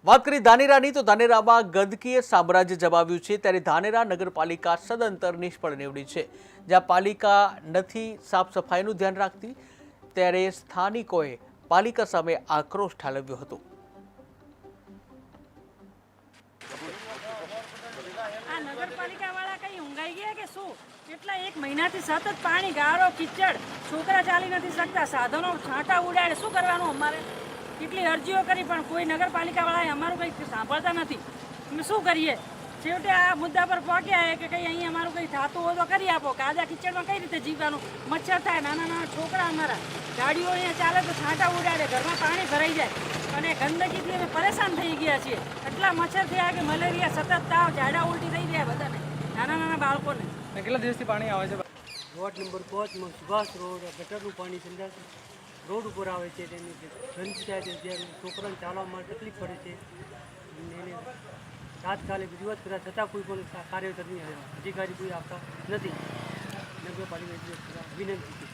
વાત કરી ધાનેરાની તો ધાનેરામાં ગંદકીએ સામ્રાજ્ય જમાવ્યું છે ત્યારે ધાનેરા નગરપાલિકા સદંતર નિષ્ફળ નીવડી છે। જ્યાં પાલિકા નથી સાફ સફાઈનું ધ્યાન રાખતી ત્યારે સ્થાનિકોએ પાલિકા સામે આક્રોશ ઠાલવ્યો હતો। આ નગરપાલિકાવાળા કઈ ઊંઘાઈ ગયા કે શું? કેટલા એક મહિનાથી સતત પાણી, ગારો, કિચડ, છોકરા ચાલી નથી શકતા, સાધનો છાંટા ઉડાડે, શું કરવાનું અમારે? કેટલી અરજીઓ કરી પણ કોઈ નગરપાલિકાવાળાએ અમારું કંઈ સાંભળતા નથી। અમે શું કરીએ? છેવટે આ મુદ્દા પર પહોંચ્યા કે કંઈ અહીં અમારું કંઈ થતું હોય તો કરી આપો। કાદા કિચડમાં કઈ રીતે જીવવાનું? મચ્છર થાય, નાના નાના છોકરા અમારા, ગાડીઓ અહીંયા ચાલે તો છાંટા ઉડાડે, ઘરમાં પાણી ભરાઈ જાય અને ગંદકીથી અમે પરેશાન થઈ ગયા છીએ। એટલા મચ્છર થયા કે મલેરિયા, સતત તાવ, ઝાડા ઉલટી થઈ ગયા બધાને, નાના નાના બાળકોને। કેટલા દિવસથી પાણી આવે છે? વોર્ડ નંબર 5 માં સુભાષ રોડ ગટરનું પાણી સંડાસ રોડ ઉપર આવે છે, તેની ગંધ થાય છે, જ્યાં છોકરાને ચાલવામાં તકલીફ પડે છે। એને તાત્કાલિક રજૂઆત કર્યા છતાં કોઈ પણ કાર્ય અધિકારી કોઈ આપતા નથી। નગરપાલિકા વિનંતી છે।